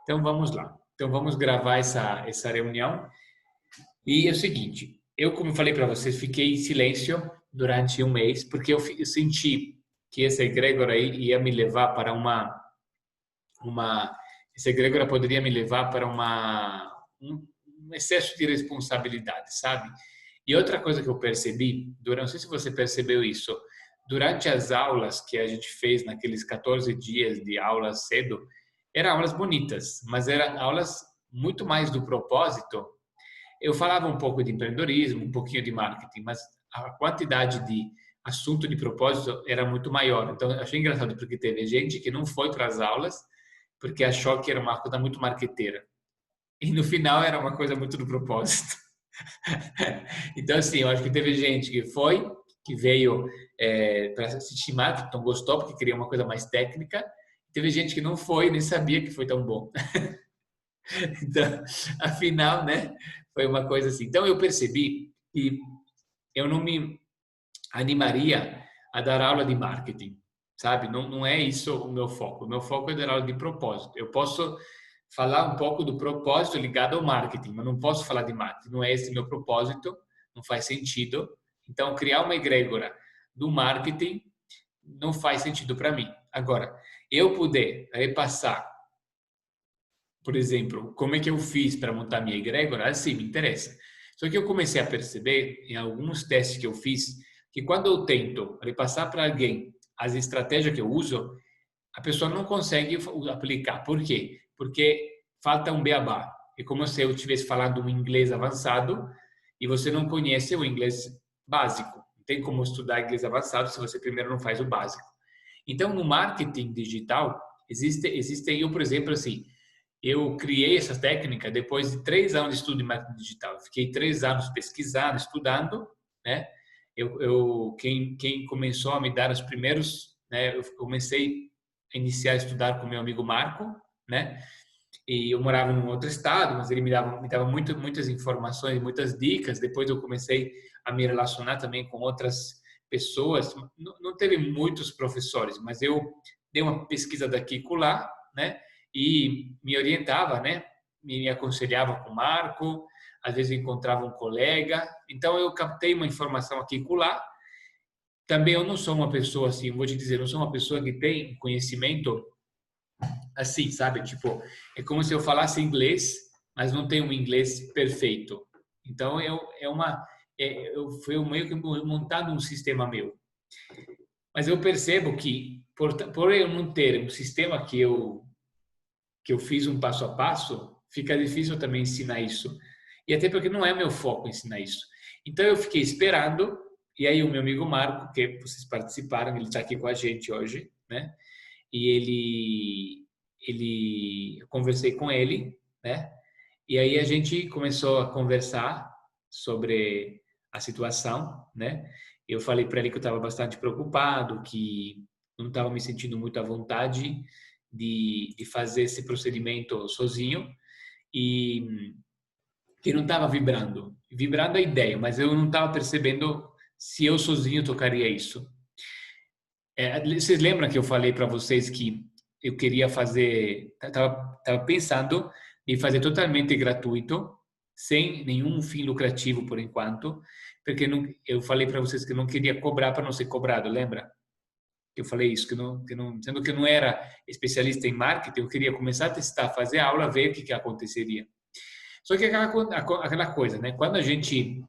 Então vamos lá. Então vamos gravar essa reunião. E é o seguinte, eu, como eu falei para vocês, fiquei em silêncio durante um mês, porque eu senti que essa egrégora aí ia me levar para uma essa egrégora poderia me levar para um excesso de responsabilidade, sabe? E outra coisa que eu percebi, não sei se você percebeu isso, durante as aulas que a gente fez naqueles 14 dias de aulas cedo, eram aulas bonitas, mas eram aulas muito mais do propósito. Eu falava um pouco de empreendedorismo, um pouquinho de marketing, mas a quantidade de assunto de propósito era muito maior. Então, eu achei engraçado porque teve gente que não foi para as aulas porque achou que era uma coisa muito marqueteira. E no final era uma coisa muito do propósito. Então, assim, eu acho que teve gente que foi, que veio para assistir marketing, então gostou porque queria uma coisa mais técnica. Teve gente que não foi, nem sabia que foi tão bom. Então, afinal, né, foi uma coisa assim. Então, eu percebi que eu não me animaria a dar aula de marketing, sabe? Não, não é isso o meu foco. O meu foco é dar aula de propósito. Eu posso falar um pouco do propósito ligado ao marketing, mas não posso falar de marketing. Não é esse o meu propósito, não faz sentido. Então, criar uma egrégora do marketing não faz sentido para mim. Agora, eu puder repassar, por exemplo, como é que eu fiz para montar minha egrégora, assim, me interessa. Só que eu comecei a perceber, em alguns testes que eu fiz, que quando eu tento repassar para alguém as estratégias que eu uso, a pessoa não consegue aplicar. Por quê? Porque falta um beabá. É como se eu estivesse falando um inglês avançado e você não conhece o inglês básico. Não tem como estudar inglês avançado se você primeiro não faz o básico. Então, no marketing digital, existe eu, por exemplo, assim, eu criei essa técnica depois de 3 anos de estudo de marketing digital. Eu fiquei 3 anos pesquisando, estudando, né? Quem começou a me dar os primeiros, né? Eu comecei a iniciar a estudar com meu amigo Marco, né? E eu morava num outro estado, mas ele me dava muitas informações, muitas dicas. Depois eu comecei a me relacionar também com outras pessoas. Não teve muitos professores, mas eu dei uma pesquisa daqui e lá, né? E me orientava, né? Me aconselhava com o Marco, às vezes eu encontrava um colega. Então eu captei uma informação aqui e lá. Também eu não sou uma pessoa assim, vou te dizer, não sou uma pessoa que tem conhecimento assim, sabe? Tipo, é como se eu falasse inglês, mas não tenho um inglês perfeito. Então, eu fui meio que montando um sistema meu. Mas eu percebo que, por eu não ter um sistema que eu fiz um passo a passo, fica difícil também ensinar isso. E até porque não é meu foco ensinar isso. Então, eu fiquei esperando, e aí o meu amigo Marco, que vocês participaram, ele está aqui com a gente hoje, né? E eu conversei com ele, né? E aí a gente começou a conversar sobre a situação, né? Eu falei para ele que eu estava bastante preocupado, que não estava me sentindo muito à vontade de fazer esse procedimento sozinho e que não estava vibrando a ideia, mas eu não estava percebendo se eu sozinho tocaria isso. Vocês lembram que eu falei para vocês que eu queria fazer, estava pensando em fazer totalmente gratuito, sem nenhum fim lucrativo por enquanto, porque não, eu falei para vocês que eu não queria cobrar para não ser cobrado, lembra? Que eu falei isso, sendo que eu não era especialista em marketing, eu queria começar a testar, fazer aula, ver o que aconteceria. Só que aquela coisa, né? Quando a gente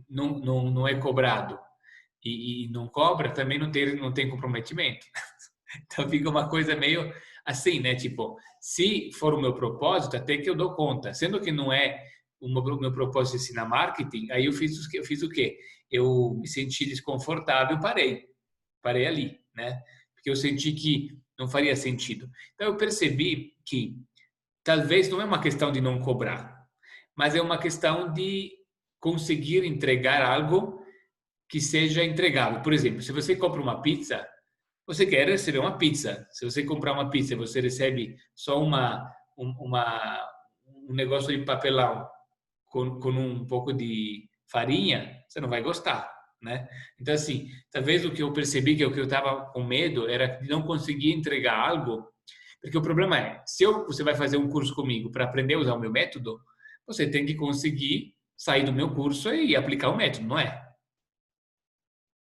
não é cobrado e não cobra, também não tem comprometimento. Então fica uma coisa meio assim, né? Tipo, se for o meu propósito, até que eu dou conta. Sendo que não é o meu propósito ensinar marketing, aí eu fiz o quê? Eu me senti desconfortável, parei ali, né? Porque eu senti que não faria sentido. Então eu percebi que talvez não é uma questão de não cobrar, mas é uma questão de conseguir entregar algo que seja entregável. Por exemplo, se você compra uma pizza, você quer receber uma pizza. Se você comprar uma pizza e você recebe só um negócio de papelão com um pouco de farinha, você não vai gostar, né? Então, assim, talvez o que eu percebi que o que eu estava com medo era de não conseguir entregar algo. Porque o problema é, você vai fazer um curso comigo para aprender a usar o meu método, você tem que conseguir sair do meu curso e aplicar o método, não é?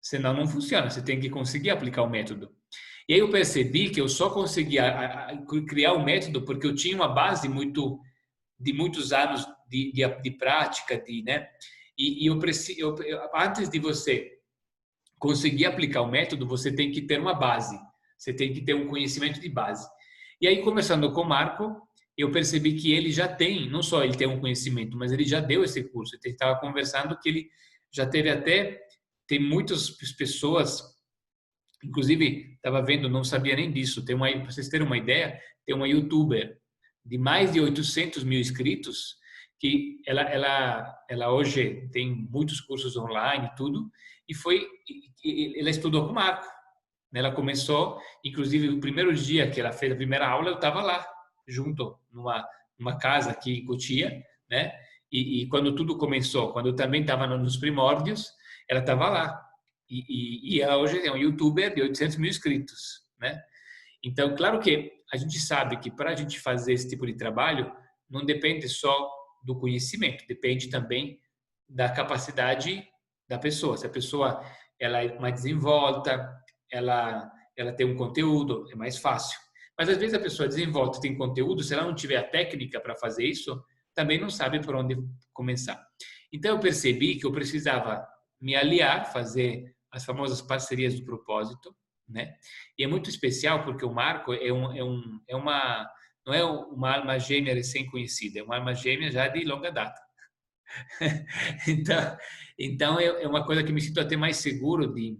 Senão não funciona, você tem que conseguir aplicar o método. E aí eu percebi que eu só conseguia criar o método porque eu tinha uma base de muitos anos de prática, né? E antes de você conseguir aplicar o método, você tem que ter uma base, você tem que ter um conhecimento de base. E aí, conversando com o Marco, eu percebi que ele já tem, não só ele tem um conhecimento, mas ele já deu esse curso. Ele estava conversando que ele já teve até, tem muitas pessoas, inclusive, estava vendo, não sabia nem disso, para vocês terem uma ideia, tem uma youtuber de mais de 800 mil inscritos, que ela hoje tem muitos cursos online e tudo, ela estudou com o Marco. Ela começou, inclusive, o primeiro dia que ela fez a primeira aula, eu estava lá, junto, numa casa aqui em Cotia, né? E quando tudo começou, quando eu também estava nos primórdios, ela estava lá. E ela hoje é um youtuber de 800 mil inscritos, né? Então, claro que a gente sabe que para a gente fazer esse tipo de trabalho, não depende só do conhecimento, depende também da capacidade da pessoa. Se a pessoa ela é mais desenvolta, ela tem um conteúdo, é mais fácil. Mas às vezes a pessoa desenvolta, tem conteúdo, se ela não tiver a técnica para fazer isso, também não sabe por onde começar. Então eu percebi que eu precisava me aliar, fazer as famosas parcerias do propósito, né? E é muito especial porque o Marco não é uma alma gêmea recém-conhecida, é uma alma gêmea já de longa data. Então é uma coisa que me sinto até mais seguro de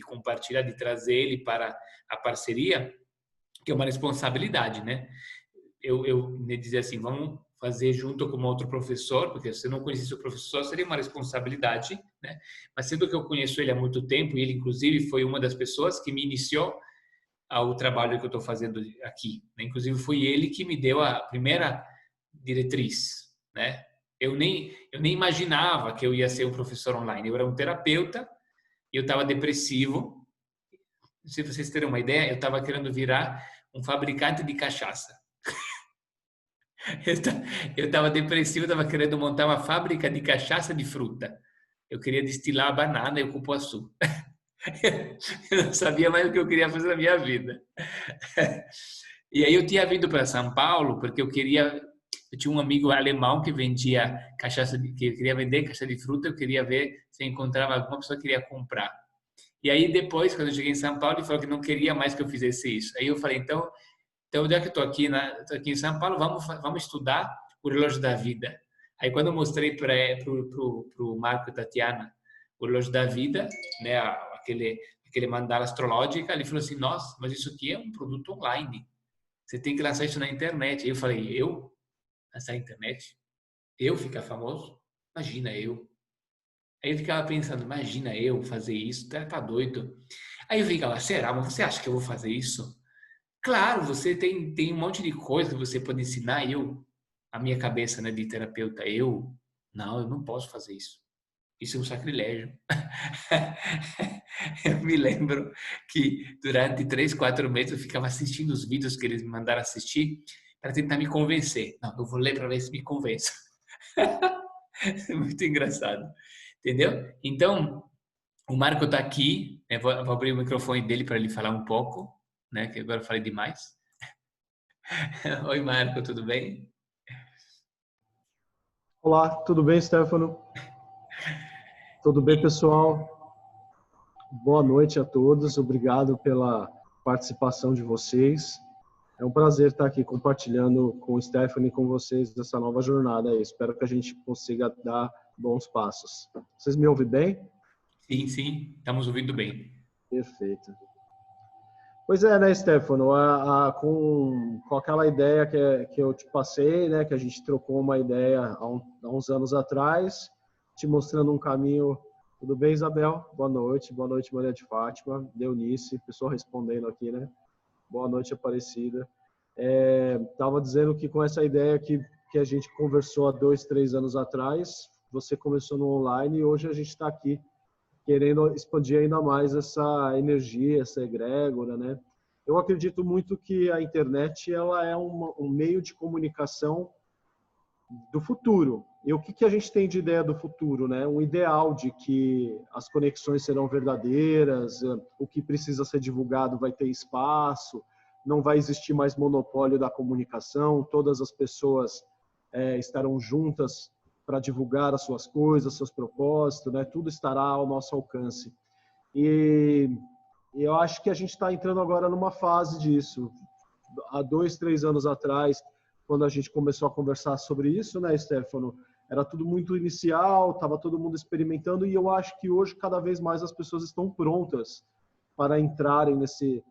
compartilhar, de trazer ele para a parceria, que é uma responsabilidade, né? Eu me dizer assim, vamos fazer junto com outro professor, porque se eu não conhecesse o professor, seria uma responsabilidade, né? Mas sendo que eu conheço ele há muito tempo, e ele, inclusive, foi uma das pessoas que me iniciou ao trabalho que eu estou fazendo aqui, né? Inclusive, foi ele que me deu a primeira diretriz, né? Eu nem imaginava que eu ia ser um professor online. Eu era um terapeuta e eu estava depressivo. Se vocês terem uma ideia, eu estava querendo virar um fabricante de cachaça. Eu estava depressivo, estava querendo montar uma fábrica de cachaça de fruta. Eu queria destilar a banana e o cupuaçu. Eu não sabia mais o que eu queria fazer na minha vida. E aí eu tinha vindo para São Paulo porque eu tinha um amigo alemão que vendia que queria vender cachaça de fruta, eu queria ver se encontrava alguma pessoa que queria comprar. E aí depois, quando eu cheguei em São Paulo, ele falou que não queria mais que eu fizesse isso. Aí eu falei, então já que estou tô aqui em São Paulo, vamos estudar o relógio da vida. Aí quando eu mostrei para o Marco e Tatiana o relógio da vida, né, aquele mandala astrológico, ele falou assim, nossa, mas isso aqui é um produto online. Você tem que lançar isso na internet. Aí eu falei, eu lançar na internet? Eu ficar famoso? Imagina eu. Aí eu ficava pensando, imagina eu fazer isso, tá doido. Aí eu ficava, será? Mas você acha que eu vou fazer isso? Claro, você tem um monte de coisa que você pode ensinar. A minha cabeça, né, de terapeuta, não, eu não posso fazer isso. Isso é um sacrilégio. Eu me lembro que durante 3, 4 meses eu ficava assistindo os vídeos que eles me mandaram assistir para tentar me convencer. Não, eu vou ler para ver se me convence. É muito engraçado, entendeu? Então, o Marco está aqui, né? Vou abrir o microfone dele para ele falar um pouco, né? Que agora eu falei demais. Oi, Marco, tudo bem? Olá, tudo bem, Stefano? Tudo bem, pessoal? Boa noite a todos. Obrigado pela participação de vocês. É um prazer estar aqui compartilhando com o Stefano e com vocês dessa nova jornada aí. Espero que a gente consiga dar bons passos. Vocês me ouvem bem? Sim, sim, estamos ouvindo bem. Perfeito. Pois é, né, Stefano? Com aquela ideia que eu te passei, né, que a gente trocou uma ideia há uns anos atrás, te mostrando um caminho. Tudo bem, Isabel? Boa noite, Maria de Fátima, Deunice, pessoa respondendo aqui, né? Boa noite, Aparecida. Estava dizendo que com essa ideia que a gente conversou há 2, 3 anos atrás, você começou no online e hoje a gente está aqui querendo expandir ainda mais essa energia, essa egrégora, né? eu acredito muito que a internet ela é um meio de comunicação do futuro. E o que a gente tem de ideia do futuro, né? Um ideal de que as conexões serão verdadeiras, o que precisa ser divulgado vai ter espaço, não vai existir mais monopólio da comunicação, todas as pessoas estarão juntas para divulgar as suas coisas, seus propósitos, né? Tudo estará ao nosso alcance. E eu acho que a gente está entrando agora numa fase disso. Há 2, 3 anos atrás, quando a gente começou a conversar sobre isso, né, Stefano? Era tudo muito inicial, estava todo mundo experimentando, e eu acho que hoje cada vez mais as pessoas estão prontas para entrarem nesse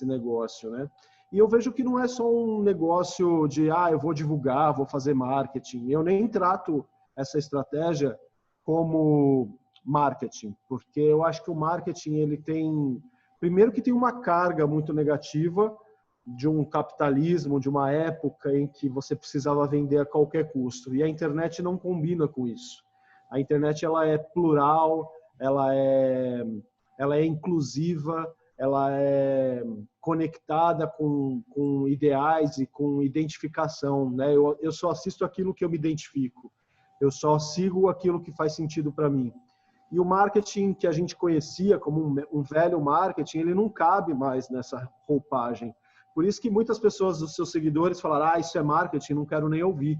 negócio, né? E eu vejo que não é só um negócio de, eu vou divulgar, vou fazer marketing. Eu nem trato essa estratégia como marketing, porque eu acho que o marketing, ele tem, primeiro que tem uma carga muito negativa de um capitalismo, de uma época em que você precisava vender a qualquer custo. E a internet não combina com isso. A internet ela é plural, ela é inclusiva, ela é conectada com ideais e com identificação, né? Eu só assisto aquilo que eu me identifico. Eu só sigo aquilo que faz sentido para mim. E o marketing que a gente conhecia como um velho marketing, ele não cabe mais nessa roupagem. Por isso que muitas pessoas dos seus seguidores falaram, isso é marketing, não quero nem ouvir.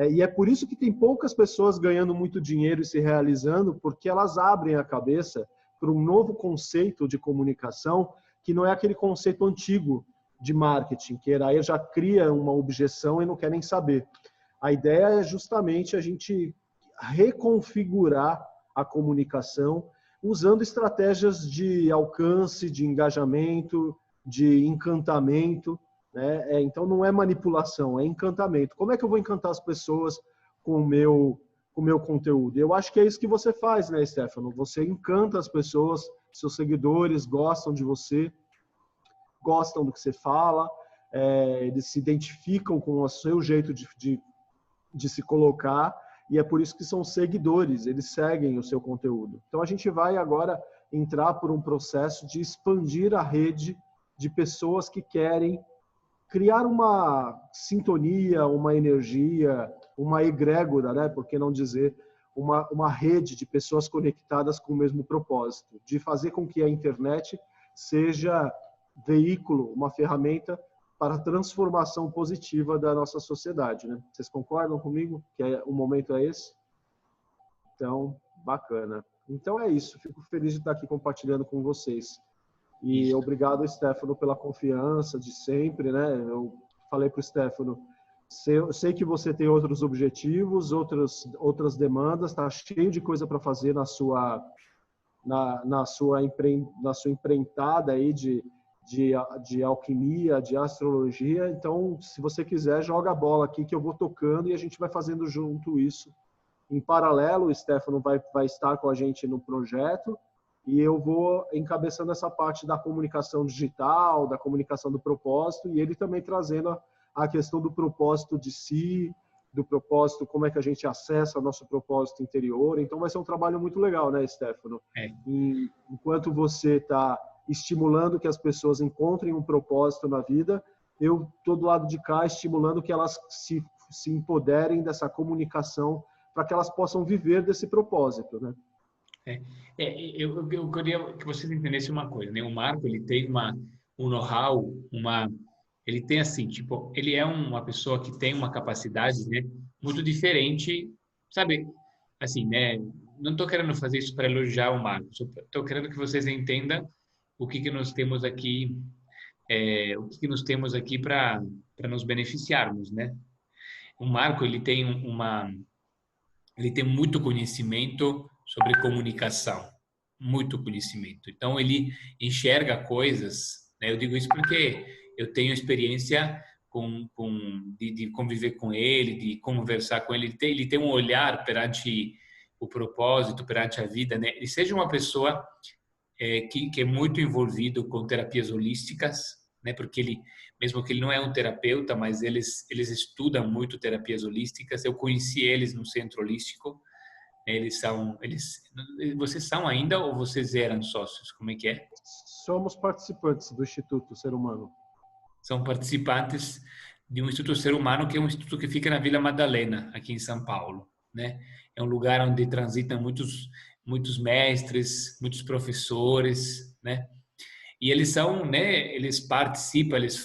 E é por isso que tem poucas pessoas ganhando muito dinheiro e se realizando, porque elas abrem a cabeça para um novo conceito de comunicação, que não é aquele conceito antigo de marketing, que aí já cria uma objeção e não quer nem saber. A ideia é justamente a gente reconfigurar a comunicação usando estratégias de alcance, de engajamento, de encantamento, né? Então não é manipulação, é encantamento. Como é que eu vou encantar as pessoas com o meu conteúdo? Eu acho que é isso que você faz, né, Stefano? Você encanta as pessoas, seus seguidores gostam de você, gostam do que você fala, eles se identificam com o seu jeito de se colocar, e é por isso que são seguidores, eles seguem o seu conteúdo. Então a gente vai agora entrar por um processo de expandir a rede de pessoas que querem criar uma sintonia, uma energia, uma egrégora, né? Por que não dizer uma rede de pessoas conectadas com o mesmo propósito, de fazer com que a internet seja veículo, uma ferramenta para a transformação positiva da nossa sociedade, né? Vocês concordam comigo que o momento é esse? Então, bacana. Então é isso. Fico feliz de estar aqui compartilhando com vocês. E obrigado, Stefano, pela confiança de sempre, né? Eu falei para o Stefano, sei que você tem outros objetivos, outras demandas, está cheio de coisa para fazer na sua empreitada aí de alquimia, de astrologia. Então, se você quiser, joga a bola aqui que eu vou tocando e a gente vai fazendo junto isso. Em paralelo, o Stefano vai estar com a gente no projeto e eu vou encabeçando essa parte da comunicação digital, da comunicação do propósito, e ele também trazendo a questão do propósito de si, do propósito, como é que a gente acessa o nosso propósito interior. Então vai ser um trabalho muito legal, né, Stefano? E enquanto você está estimulando que as pessoas encontrem um propósito na vida, eu estou do lado de cá estimulando que elas se empoderem dessa comunicação para que elas possam viver desse propósito, né? Eu queria que vocês entendessem uma coisa, né? O Marco, ele tem um know-how, ele tem assim, tipo, ele é uma pessoa que tem uma capacidade, né, muito diferente, sabe? Assim, né? Não estou querendo fazer isso para elogiar o Marco, estou querendo que vocês entendam o que nós temos aqui, para nos beneficiarmos, né? O Marco, ele tem muito conhecimento sobre comunicação, muito conhecimento. Então ele enxerga coisas, né? Eu digo isso porque eu tenho experiência de conviver com ele, de conversar com ele. Ele tem um olhar perante o propósito, perante a vida, né? Ele seja uma pessoa que é muito envolvido com terapias holísticas, né? Porque ele, mesmo que ele não é um terapeuta, mas eles estudam muito terapias holísticas. Eu conheci eles no centro holístico. Vocês são ainda ou vocês eram sócios? Como é que é? somos participantes do Instituto Ser Humano. São participantes de um Instituto Ser Humano, que é um instituto que fica na Vila Madalena, aqui em São Paulo, né? É um lugar onde transitam muitos mestres, muitos professores, né? E eles são, né? Eles participam, eles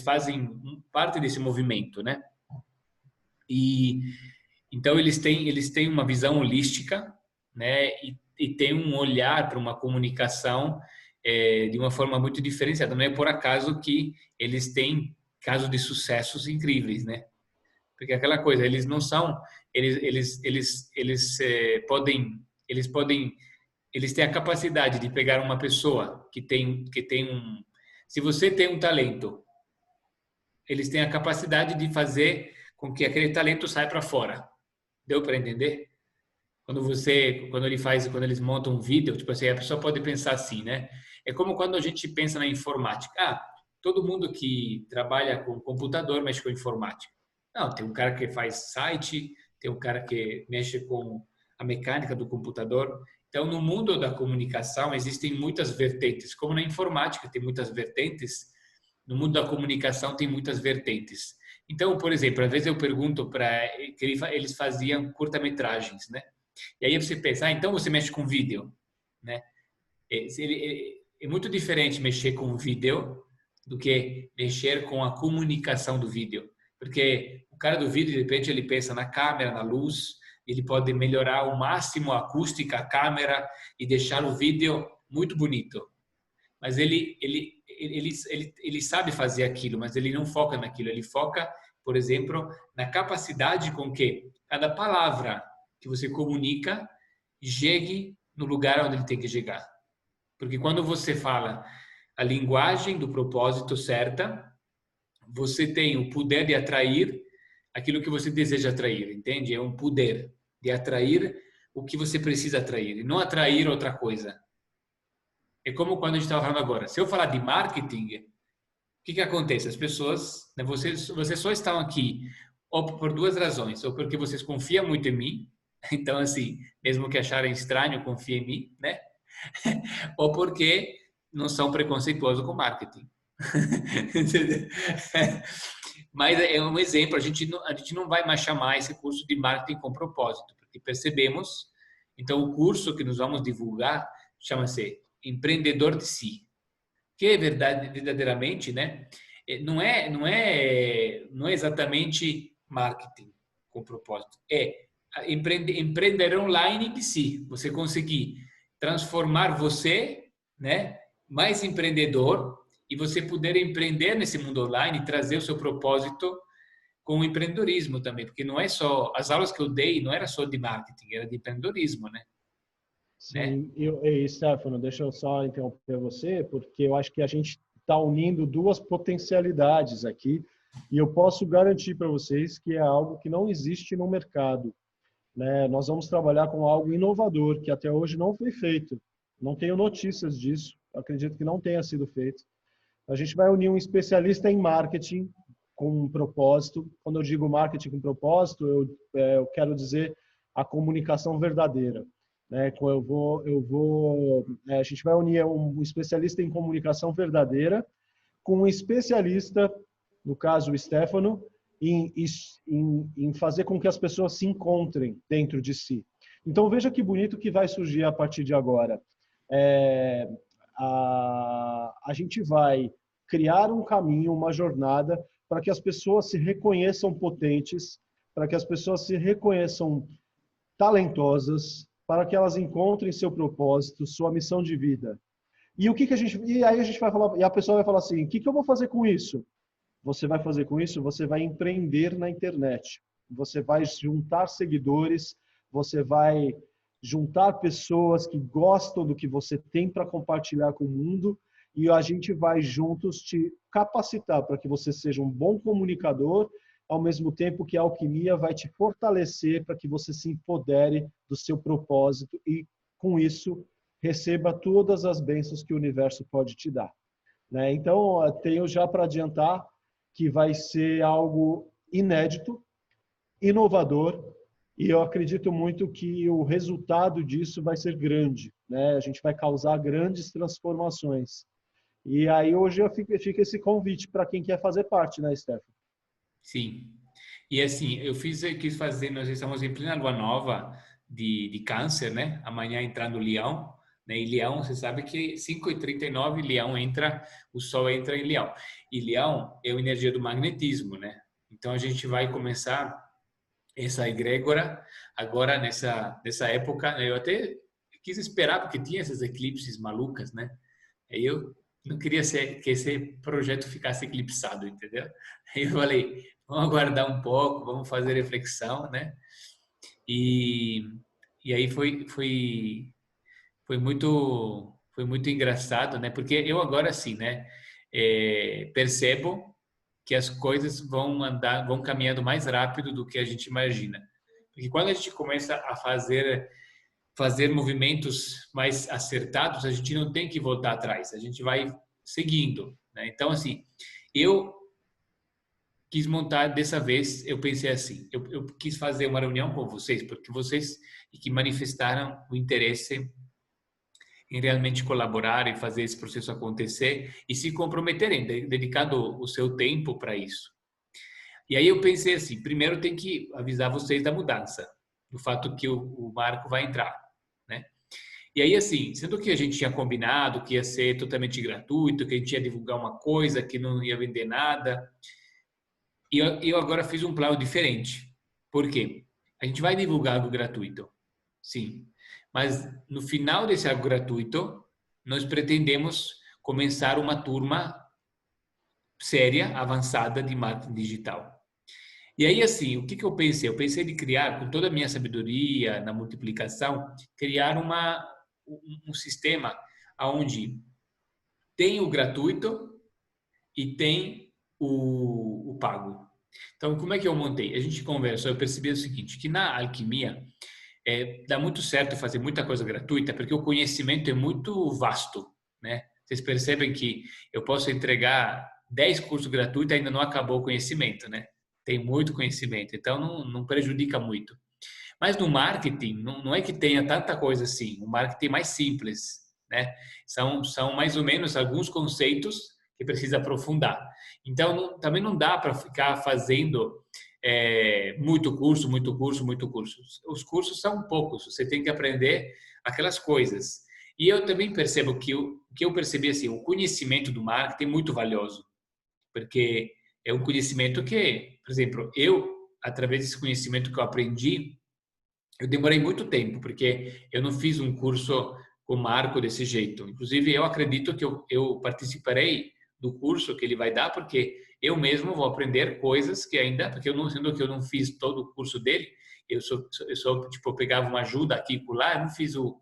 fazem parte desse movimento, né? E então eles têm uma visão holística, né? E têm um olhar para uma comunicação de uma forma muito diferenciada. Não é por acaso que eles têm casos de sucessos incríveis, né? Porque aquela coisa, eles não são, eles podem, eles têm a capacidade de pegar uma pessoa que tem um, se você tem um talento, eles têm a capacidade de fazer com que aquele talento saia para fora. Deu para entender? Quando eles montam um vídeo, tipo assim, a pessoa pode pensar assim, né? É como quando a gente pensa na informática. Ah, todo mundo que trabalha com computador mexe com informática. Não, tem um cara que faz site, tem um cara que mexe com a mecânica do computador. Então, no mundo da comunicação existem muitas vertentes, como na informática tem muitas vertentes, no mundo da comunicação tem muitas vertentes. Então, por exemplo, às vezes eu pergunto para que eles faziam curta-metragens, né? E aí você pensa, então você mexe com vídeo, né? É muito diferente mexer com vídeo do que mexer com a comunicação do vídeo, porque o cara do vídeo, de repente, ele pensa na câmera, na luz, ele pode melhorar ao máximo a acústica, a câmera e deixar o vídeo muito bonito. Mas ele sabe fazer aquilo, mas ele não foca naquilo. Ele foca, por exemplo, na capacidade com que cada palavra que você comunica chegue no lugar onde ele tem que chegar. Porque quando você fala a linguagem do propósito certa, você tem o poder de atrair aquilo que você deseja atrair, entende? É um poder de atrair o que você precisa atrair, e não atrair outra coisa. É como quando a gente estava falando agora. Se eu falar de marketing, o que acontece? As pessoas, né, vocês só estão aqui ou por duas razões, ou porque vocês confiam muito em mim, então assim, mesmo que acharem estranho, confiem em mim, né? Ou porque não são preconceituosos com marketing. Mas é um exemplo, a gente não vai mais chamar esse curso de marketing com propósito, porque percebemos, então o curso que nós vamos divulgar chama-se Empreendedor de Si, que é verdadeiramente, né, não é exatamente marketing com propósito, é empreender online de si, você conseguir transformar você, né, mais empreendedor, e você poder empreender nesse mundo online e trazer o seu propósito com o empreendedorismo também, porque não é só as aulas que eu dei, não era só de marketing, era de empreendedorismo, né? Sim, Stefano, deixa eu só interromper você, porque eu acho que a gente está unindo duas potencialidades aqui, e eu posso garantir para vocês que é algo que não existe no mercado, né? Nós vamos trabalhar com algo inovador, que até hoje não foi feito. Não tenho notícias disso, acredito que não tenha sido feito. A gente vai unir um especialista em marketing com um propósito. Quando eu digo marketing com propósito, eu quero dizer a comunicação verdadeira, né? A gente vai unir um especialista em comunicação verdadeira com um especialista, no caso o Stefano, em fazer com que as pessoas se encontrem dentro de si. Então veja que bonito que vai surgir a partir de agora. A gente vai criar um caminho, uma jornada para que as pessoas se reconheçam potentes, para que as pessoas se reconheçam talentosas, para que elas encontrem seu propósito, sua missão de vida. E aí a gente vai falar, e a pessoa vai falar assim: o que eu vou fazer com isso? Você vai fazer com isso? Você vai empreender na internet. Você vai juntar seguidores, você vai juntar pessoas que gostam do que você tem para compartilhar com o mundo, e a gente vai juntos te capacitar para que você seja um bom comunicador, ao mesmo tempo que a alquimia vai te fortalecer para que você se empodere do seu propósito e, com isso, receba todas as bênçãos que o universo pode te dar, né? Então, tenho já para adiantar que vai ser algo inédito, inovador, e eu acredito muito que o resultado disso vai ser grande, né? A gente vai causar grandes transformações. E aí hoje fica esse convite para quem quer fazer parte, né, Stefano? Sim. E assim, quis fazer, nós estamos em plena lua nova de câncer, né? Amanhã entrando Leão, né? E Leão, você sabe que 5h39 Leão entra, o Sol entra em Leão. E Leão é a energia do magnetismo, né? Então a gente vai começar essa egrégora agora nessa época, né? Eu até quis esperar porque tinha esses eclipses malucas, né? Aí eu não queria que esse projeto ficasse eclipsado, entendeu? Aí eu falei, vamos aguardar um pouco, vamos fazer reflexão, né? E, e aí foi muito engraçado, né? Porque eu agora sim, né? Percebo que as coisas vão caminhando mais rápido do que a gente imagina. Porque quando a gente começa a fazer movimentos mais acertados, a gente não tem que voltar atrás, a gente vai seguindo, né? Então, assim, eu quis montar dessa vez, eu pensei assim, eu quis fazer uma reunião com vocês, porque vocês que manifestaram o interesse em realmente colaborar e fazer esse processo acontecer e se comprometerem, dedicando o seu tempo para isso. E aí eu pensei assim, primeiro tem que avisar vocês da mudança, do fato que o Marco vai entrar, né? E aí, assim, sendo que a gente tinha combinado que ia ser totalmente gratuito, que a gente ia divulgar uma coisa, que não ia vender nada, e eu agora fiz um plano diferente. Por quê? A gente vai divulgar algo gratuito, sim, mas no final desse algo gratuito, nós pretendemos começar uma turma séria, avançada de marketing digital. E aí, assim, o que eu pensei? Eu pensei de criar, com toda a minha sabedoria na multiplicação, criar um sistema onde tem o gratuito e tem o pago. Então, como é que eu montei? A gente conversou, eu percebi o seguinte, que na alquimia dá muito certo fazer muita coisa gratuita, porque o conhecimento é muito vasto, né? Vocês percebem que eu posso entregar 10 cursos gratuitos e ainda não acabou o conhecimento, né? Tem muito conhecimento, então não prejudica muito. Mas no marketing, não é que tenha tanta coisa assim. O marketing é mais simples, né? São mais ou menos alguns conceitos que precisa aprofundar. Então, também não dá para ficar fazendo muito curso, muito curso, muito curso. Os cursos são poucos, você tem que aprender aquelas coisas. E eu também percebo que eu percebi assim, o conhecimento do marketing é muito valioso, porque é um conhecimento que, por exemplo, através desse conhecimento que eu aprendi, eu demorei muito tempo, porque eu não fiz um curso com o Marco desse jeito. Inclusive, eu acredito que eu participarei do curso que ele vai dar, porque eu mesmo vou aprender coisas que ainda, porque sendo que eu não fiz todo o curso dele, eu só tipo, eu pegava uma ajuda aqui e lá, eu não fiz o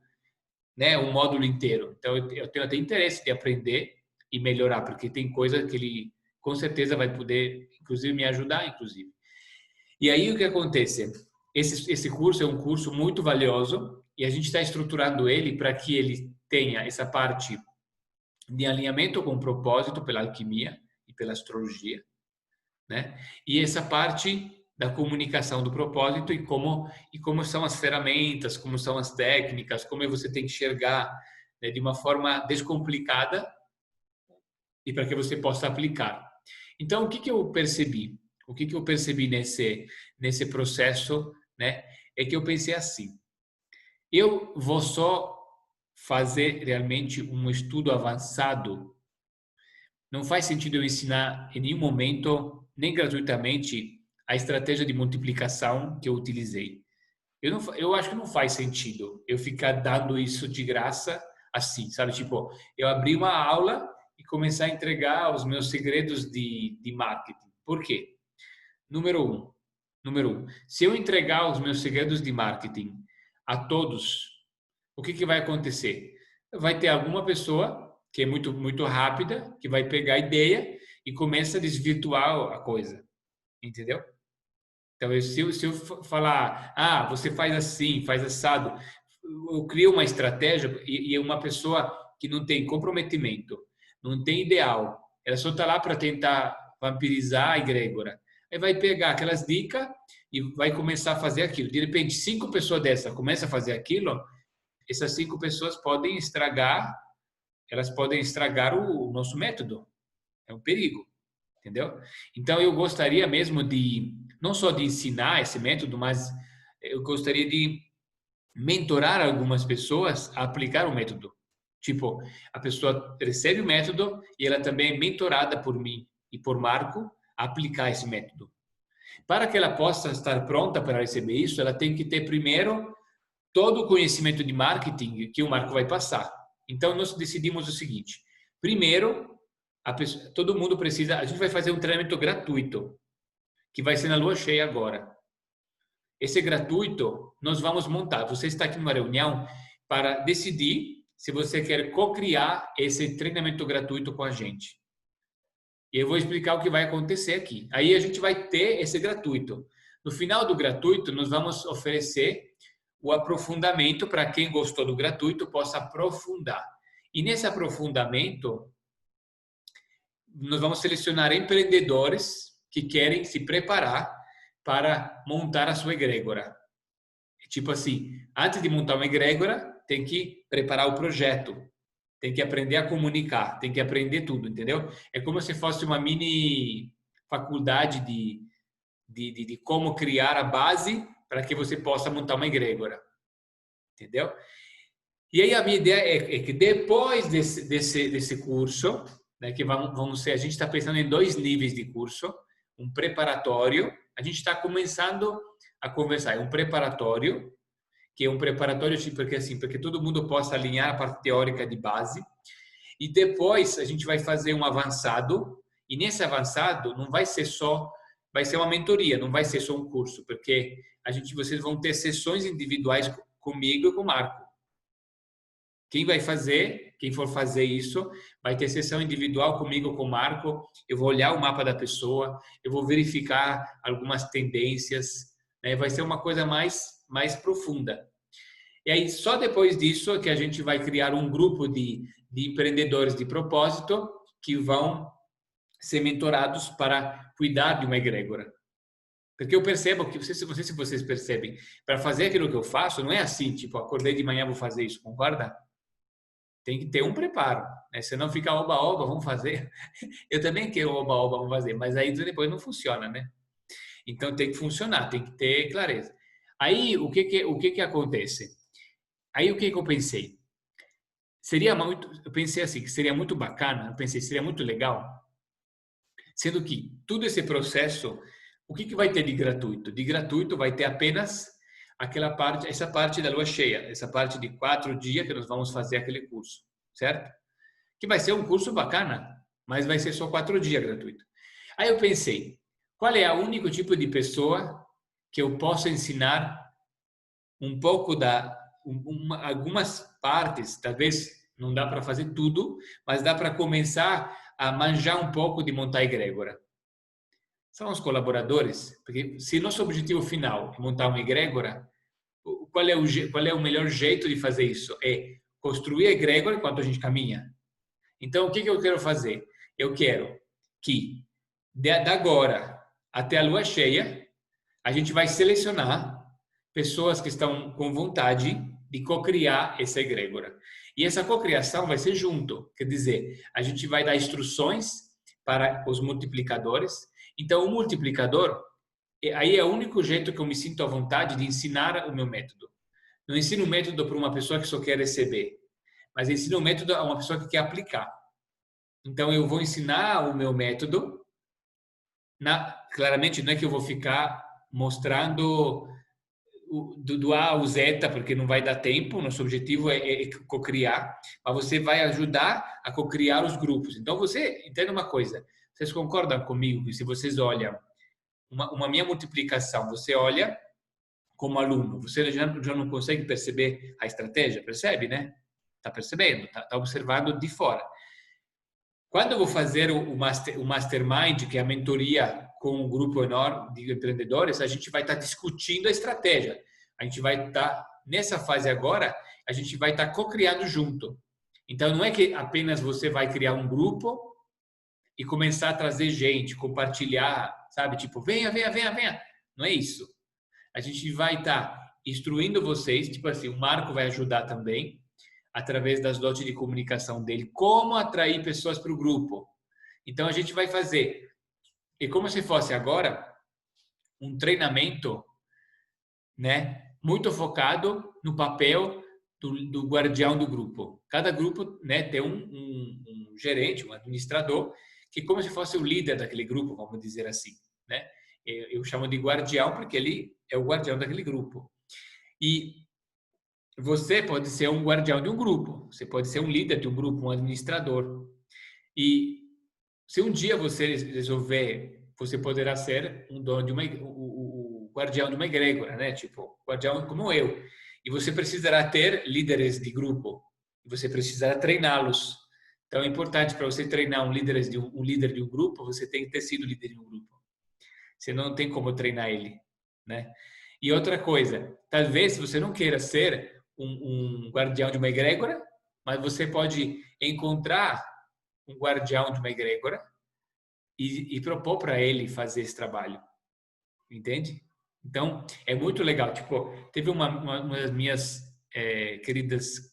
módulo inteiro. Então, eu tenho até interesse de aprender e melhorar, porque tem coisa que ele com certeza vai poder, inclusive, me ajudar, inclusive. E aí o que acontece? Esse curso é um curso muito valioso e a gente está estruturando ele para que ele tenha essa parte de alinhamento com o propósito pela alquimia e pela astrologia, né? E essa parte da comunicação do propósito e como são as ferramentas, como são as técnicas, como você tem que enxergar, né, de uma forma descomplicada e para que você possa aplicar. Então, o que eu percebi? O que eu percebi nesse processo, né? É que eu pensei assim: eu vou só fazer realmente um estudo avançado. Não faz sentido eu ensinar em nenhum momento, nem gratuitamente, a estratégia de multiplicação que eu utilizei. Eu acho que não faz sentido eu ficar dando isso de graça assim, sabe? Tipo, eu abri uma aula e começar a entregar os meus segredos de marketing. Por quê? Número um, se eu entregar os meus segredos de marketing a todos, o que vai acontecer? Vai ter alguma pessoa que é muito, muito rápida, que vai pegar a ideia e começa a desvirtuar a coisa, entendeu? Então, se eu falar, você faz assim, faz assado, eu crio uma estratégia e uma pessoa que não tem comprometimento, não tem ideal, ela só está lá para tentar vampirizar a egrégora. Aí vai pegar aquelas dicas e vai começar a fazer aquilo. De repente, 5 pessoas dessa começam a fazer aquilo, essas 5 pessoas podem estragar elas podem estragar o nosso método. É um perigo, entendeu? Então, eu gostaria mesmo de, não só de ensinar esse método, mas eu gostaria de mentorar algumas pessoas a aplicar o método. Tipo, a pessoa recebe o método e ela também é mentorada por mim e por Marco a aplicar esse método. Para que ela possa estar pronta para receber isso, ela tem que ter primeiro todo o conhecimento de marketing que o Marco vai passar. Então, nós decidimos o seguinte: primeiro, todo mundo precisa. A gente vai fazer um treinamento gratuito, que vai ser na lua cheia agora. Esse gratuito, nós vamos montar. Você está aqui numa reunião para decidir se você quer co-criar esse treinamento gratuito com a gente. E eu vou explicar o que vai acontecer aqui. Aí a gente vai ter esse gratuito. No final do gratuito, nós vamos oferecer o aprofundamento para quem gostou do gratuito possa aprofundar. E nesse aprofundamento, nós vamos selecionar empreendedores que querem se preparar para montar a sua egrégora. Tipo assim, antes de montar uma egrégora, tem que preparar o projeto, tem que aprender a comunicar, tem que aprender tudo, entendeu? É como se fosse uma mini faculdade de como criar a base para que você possa montar uma egrégora, entendeu? E aí a minha ideia é que depois desse curso, né, que vamos ser, a gente está pensando em 2 níveis de curso, um preparatório, a gente está começando a conversar, é um preparatório, que é um preparatório porque todo mundo possa alinhar a parte teórica de base, e depois a gente vai fazer um avançado, e nesse avançado não vai ser só, vai ser uma mentoria, não vai ser só um curso, porque vocês vão ter sessões individuais comigo e com o Marco. Quem for fazer isso, vai ter sessão individual comigo, com o Marco. Eu vou olhar o mapa da pessoa, eu vou verificar algumas tendências, né? Vai ser uma coisa mais profunda. E aí, só depois disso, que a gente vai criar um grupo de empreendedores de propósito que vão ser mentorados para cuidar de uma egrégora. Porque eu percebo que, não sei se vocês percebem, para fazer aquilo que eu faço, não é assim, tipo, acordei de manhã, vou fazer isso, concorda? Tem que ter um preparo, né? Se não fica oba-oba, vamos fazer. Eu também quero oba-oba, vamos fazer, mas aí depois não funciona, né? Então tem que funcionar, tem que ter clareza. Aí o que acontece? Aí o que eu pensei? Eu pensei assim, que seria muito bacana, eu pensei, seria muito legal, sendo que todo esse processo, o que vai ter de gratuito? De gratuito vai ter apenas essa parte da lua cheia, essa parte de 4 dias que nós vamos fazer aquele curso, certo? Que vai ser um curso bacana, mas vai ser só 4 dias gratuito. Aí eu pensei, qual é o único tipo de pessoa que eu posso ensinar um pouco algumas partes, talvez não dá para fazer tudo, mas dá para começar a manjar um pouco de montar egrégora. São os colaboradores, porque se nosso objetivo final é montar uma egrégora, qual é o melhor jeito de fazer isso? É construir a egrégora enquanto a gente caminha. Então, o que eu quero fazer? Eu quero que, da agora até a lua cheia, a gente vai selecionar pessoas que estão com vontade de co-criar essa egrégora. E essa co-criação vai ser junto, quer dizer, a gente vai dar instruções para os multiplicadores. Então, o multiplicador, aí é o único jeito que eu me sinto à vontade de ensinar o meu método. Não ensino o método para uma pessoa que só quer receber, mas ensino o método a uma pessoa que quer aplicar. Então, eu vou ensinar o meu método. Claramente, não é que eu vou ficar mostrando do A ao Z, porque não vai dar tempo. Nosso objetivo é co-criar, mas você vai ajudar a co-criar os grupos. Então, você entende uma coisa. Vocês concordam comigo que se vocês olham uma minha multiplicação, você olha como aluno, você já não consegue perceber a estratégia? Percebe, né? Está percebendo, está observando de fora. Quando eu vou fazer o Mastermind, que é a mentoria com um grupo enorme de empreendedores, a gente vai estar discutindo a estratégia. A gente vai estar, nessa fase agora, a gente vai estar co-criando junto. Então, não é que apenas você vai criar um grupo e começar a trazer gente, compartilhar, sabe? Tipo, venha. Não é isso. A gente vai estar instruindo vocês, tipo assim, o Marco vai ajudar também através das dotes de comunicação dele, como atrair pessoas para o grupo. Então, a gente vai fazer, e como se fosse agora, um treinamento, né, muito focado no papel do guardião do grupo. Cada grupo, né, tem um gerente, um administrador, que como se fosse o líder daquele grupo, vamos dizer assim, né? Eu chamo de guardião porque ele é o guardião daquele grupo. E você pode ser um guardião de um grupo, você pode ser um líder de um grupo, um administrador. E se um dia você resolver, você poderá ser um dono de o guardião de uma egrégora, né? Tipo, guardião como eu. E você precisará ter líderes de grupo. E você precisará treiná-los. Então é importante para você treinar um líder de um grupo, você tem que ter sido líder de um grupo. Você não tem como treinar ele, né? E outra coisa, talvez você não queira ser um guardião de uma egrégora, mas você pode encontrar um guardião de uma egrégora e propor para ele fazer esse trabalho, entende? Então, é muito legal. Tipo, teve uma das minhas queridas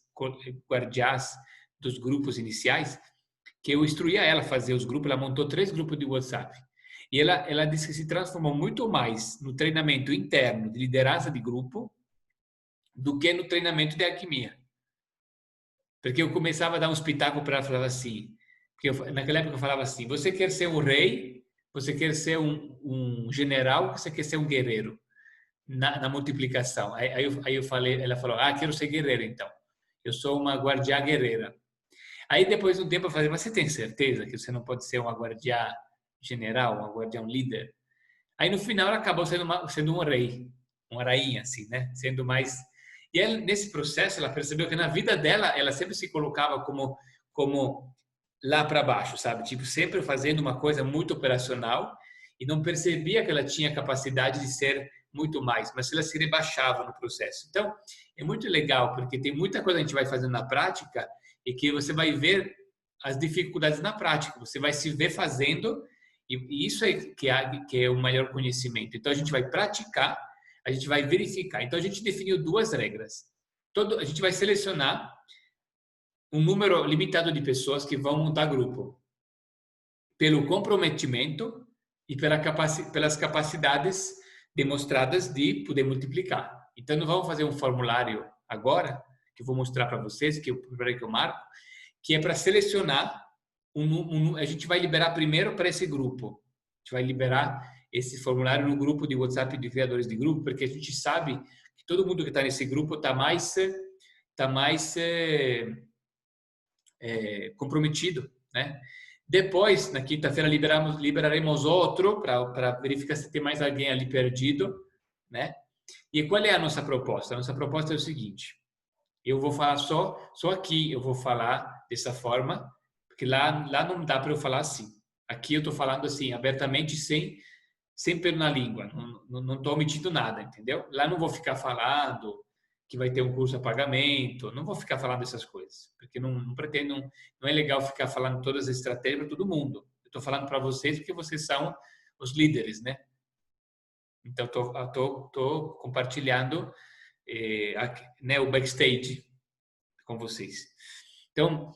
guardiãs dos grupos iniciais, que eu instruía ela a fazer os grupos, ela montou 3 grupos de WhatsApp. E ela disse que se transformou muito mais no treinamento interno de liderança de grupo do que no treinamento de alquimia. Porque eu começava a dar uns pitacos para ela, falava assim, porque naquela época eu falava assim, você quer ser um rei, você quer ser um general, você quer ser um guerreiro na multiplicação. Aí eu falei, ela falou, quero ser guerreiro então. Eu sou uma guardiã guerreira. Aí depois de um tempo eu falei, mas você tem certeza que você não pode ser uma guardiã general, uma guardiã líder? Aí no final ela acabou sendo um rei, uma rainha assim, né? Sendo mais... E ela, nesse processo ela percebeu que na vida dela ela sempre se colocava como lá para baixo, sabe? Tipo, sempre fazendo uma coisa muito operacional e não percebia que ela tinha capacidade de ser muito mais, mas ela se rebaixava no processo. Então, é muito legal, porque tem muita coisa que a gente vai fazendo na prática e que você vai ver as dificuldades na prática, você vai se ver fazendo e isso é que é o maior conhecimento. Então, a gente vai praticar, a gente vai verificar. Então, a gente definiu 2 regras. A gente vai selecionar um número limitado de pessoas que vão montar grupo pelo comprometimento e pelas capacidades demonstradas de poder multiplicar. Então, não vamos fazer um formulário agora, que eu vou mostrar para vocês, que eu marco, que é para selecionar a gente vai liberar primeiro para esse grupo. A gente vai liberar esse formulário no grupo de WhatsApp de criadores de grupo, porque a gente sabe que todo mundo que está nesse grupo está mais comprometido, né? Depois, na quinta-feira, liberaremos outro para verificar se tem mais alguém ali perdido, né? E qual é a nossa proposta? A nossa proposta é o seguinte: eu vou falar só aqui, eu vou falar dessa forma, porque lá não dá para eu falar assim. Aqui eu estou falando assim, abertamente, sem pelo na língua, não estou omitindo nada, entendeu? Lá não vou ficar falando que vai ter um curso a pagamento, não vou ficar falando essas coisas, porque não pretendo, não é legal ficar falando todas as estratégias para todo mundo. Eu estou falando para vocês porque vocês são os líderes, né? Então, estou compartilhando né, o backstage com vocês. Então,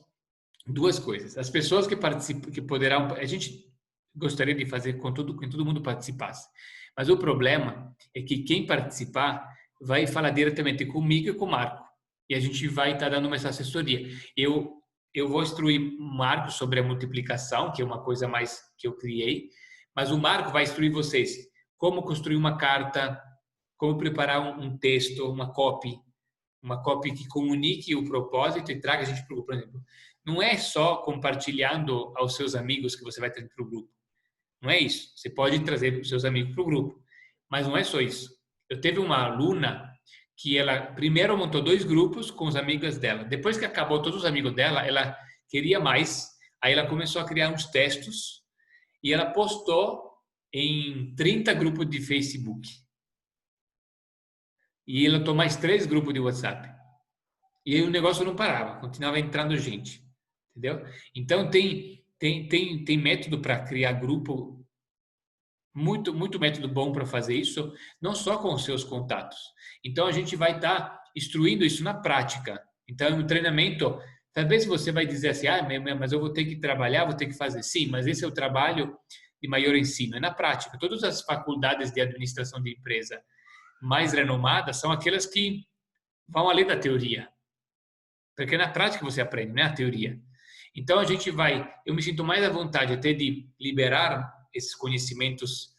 2 coisas. As pessoas que participam, que poderão... A gente gostaria de fazer que todo mundo participasse. Mas o problema é que quem participar vai falar diretamente comigo e com o Marco. E a gente vai estar dando uma assessoria. Eu vou instruir o Marco sobre a multiplicação, que é uma coisa mais que eu criei, mas o Marco vai instruir vocês como construir uma carta, como preparar um texto, uma copy que comunique o propósito e traga a gente para o grupo. Por exemplo, não é só compartilhando aos seus amigos que você vai trazer para o grupo. Não é isso. Você pode trazer os seus amigos para o grupo, mas não é só isso. Eu teve uma aluna que ela primeiro montou 2 grupos com os amigos dela. Depois que acabou todos os amigos dela, ela queria mais. Aí ela começou a criar uns textos e ela postou em 30 grupos de Facebook. E ela tomou mais 3 grupos de WhatsApp. E aí o negócio não parava, continuava entrando gente, entendeu? Então tem método para criar grupo, muito método bom para fazer isso, não só com os seus contatos. Então a gente vai estar instruindo isso na prática. Então, no treinamento, talvez você vai dizer assim, mas eu vou ter que trabalhar, vou ter que fazer. Sim, mas esse é o trabalho de maior ensino. É na prática. Todas as faculdades de administração de empresa mais renomadas são aquelas que vão além da teoria. Porque é na prática você aprende, não é a teoria. Então, eu me sinto mais à vontade até de liberar esses conhecimentos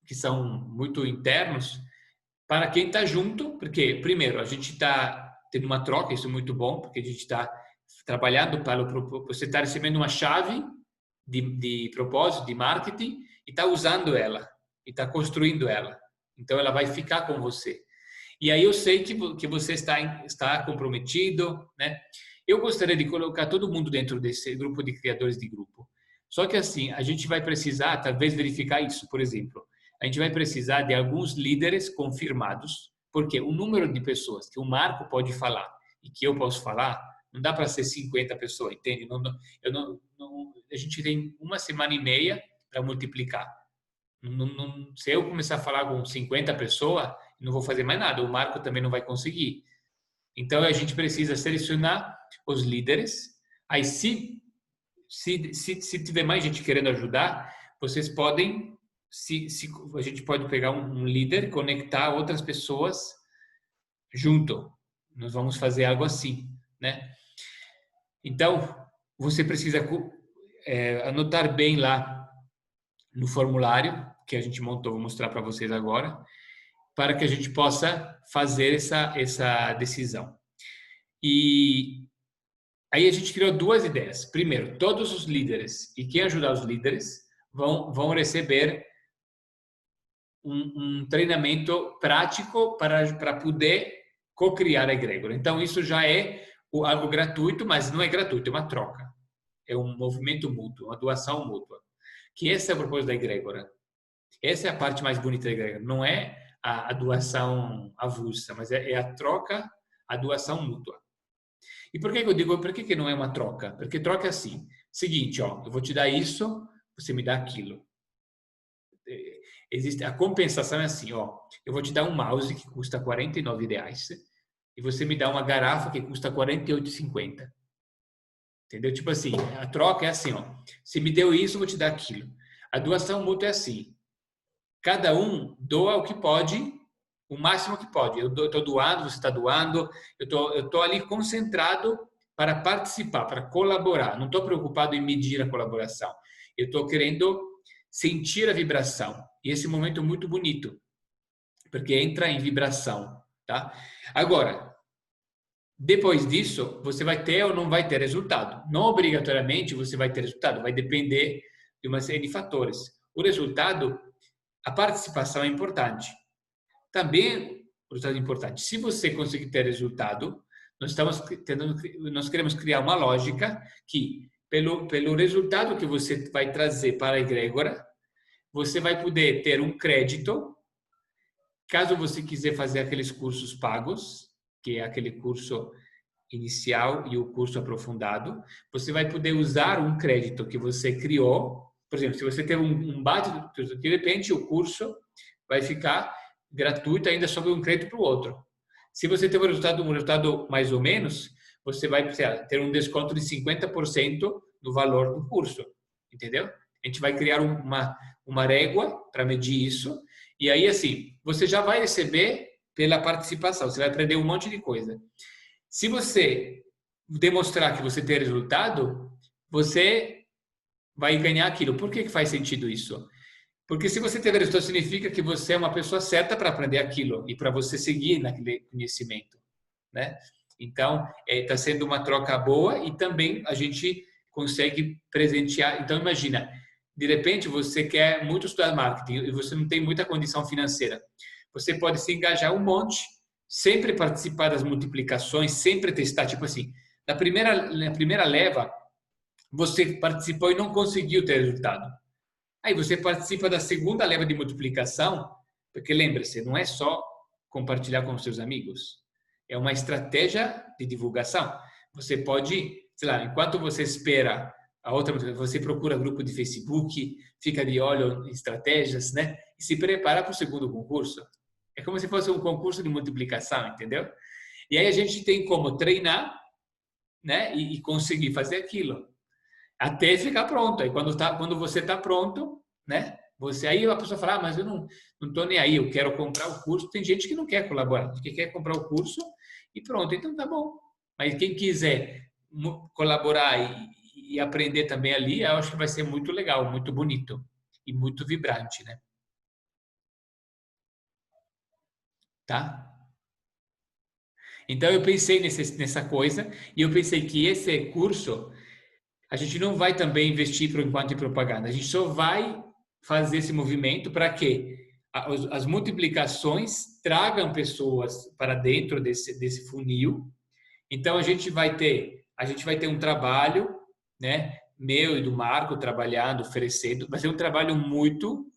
que são muito internos para quem está junto, porque, primeiro, a gente está tendo uma troca, isso é muito bom, porque a gente está trabalhando para você está recebendo uma chave de propósito, de marketing, e está usando ela, e está construindo ela. Então, ela vai ficar com você. E aí eu sei que você está comprometido, né? Eu gostaria de colocar todo mundo dentro desse grupo de criadores de grupo. Só que assim, a gente vai precisar, talvez, verificar isso. Por exemplo, a gente vai precisar de alguns líderes confirmados, porque o número de pessoas que o Marco pode falar e que eu posso falar, não dá para ser 50 pessoas, entende? A gente tem uma semana e meia para multiplicar. Se eu começar a falar com 50 pessoas, não vou fazer mais nada. O Marco também não vai conseguir. Então, a gente precisa selecionar os líderes. Aí, se tiver mais gente querendo ajudar, vocês podem, a gente pode pegar um líder, conectar outras pessoas junto. Nós vamos fazer algo assim, né? Então, você precisa anotar bem lá no formulário que a gente montou, vou mostrar para vocês agora, para que a gente possa fazer essa decisão. E aí a gente criou duas ideias. Primeiro, todos os líderes e quem ajudar os líderes vão receber um treinamento prático para poder co-criar a egrégora. Então, isso já é algo gratuito, mas não é gratuito, é uma troca. É um movimento mútuo, uma doação mútua. Que esse é o propósito da egrégora. Essa é a parte mais bonita da egrégora. Não é a doação avulsa, mas é a troca, a doação mútua. E por que eu digo, por que não é uma troca? Porque troca é assim, seguinte, ó, eu vou te dar isso, você me dá aquilo. Existe a compensação é assim, ó, eu vou te dar um mouse que custa R$49 e você me dá uma garrafa que custa R$48,50. Entendeu? Tipo assim, a troca é assim, ó, se me deu isso, eu vou te dar aquilo. A doação mútua é assim, cada um doa o que pode, o máximo que pode. Eu estou doando, você está doando, eu tô ali concentrado para participar, para colaborar. Não estou preocupado em medir a colaboração. Eu estou querendo sentir a vibração. E esse momento é muito bonito, porque entra em vibração, tá? Agora, depois disso, você vai ter ou não vai ter resultado. Não obrigatoriamente você vai ter resultado, vai depender de uma série de fatores. O resultado, a participação é importante. Também, o resultado é importante. Se você conseguir ter resultado, nós queremos criar uma lógica que, pelo resultado que você vai trazer para a egrégora, você vai poder ter um crédito, caso você quiser fazer aqueles cursos pagos, que é aquele curso inicial e o curso aprofundado, você vai poder usar um crédito que você criou. Por exemplo, se você tem um budget, de repente o curso vai ficar gratuito ainda sobre um crédito para o outro. Se você tem um resultado mais ou menos, você vai ter um desconto de 50% do valor do curso, entendeu? A gente vai criar uma régua para medir isso, e aí assim, você já vai receber pela participação, você vai aprender um monte de coisa. Se você demonstrar que você tem resultado, você vai ganhar aquilo. Por que faz sentido isso? Porque se você tiver resultado, significa que você é uma pessoa certa para aprender aquilo e para você seguir naquele conhecimento, né? Então, está sendo uma troca boa e também a gente consegue presentear. Então, imagina, de repente você quer muito estudar marketing e você não tem muita condição financeira. Você pode se engajar um monte, sempre participar das multiplicações, sempre testar. Tipo assim, na primeira leva, você participou e não conseguiu ter resultado. Aí você participa da segunda leva de multiplicação, porque lembre-se, não é só compartilhar com seus amigos. É uma estratégia de divulgação. Você pode, sei lá, enquanto você espera a outra, você procura grupo de Facebook, fica de olho em estratégias, né? E se prepara para o segundo concurso. É como se fosse um concurso de multiplicação, entendeu? E aí a gente tem como treinar, né? E conseguir fazer aquilo até ficar pronto. Aí quando você está pronto, né? Aí a pessoa fala, mas eu não tô nem aí, eu quero comprar o curso. Tem gente que não quer colaborar, que quer comprar o curso e pronto. Então tá bom. Mas quem quiser colaborar e aprender também ali, eu acho que vai ser muito legal, muito bonito e muito vibrante, né? Tá? Então eu pensei nessa coisa e eu pensei que esse curso a gente não vai também investir por enquanto em propaganda. A gente só vai fazer esse movimento para que as multiplicações tragam pessoas para dentro desse funil. Então a gente vai ter um trabalho, né, meu e do Marco trabalhando, oferecendo, vai ser um trabalho muito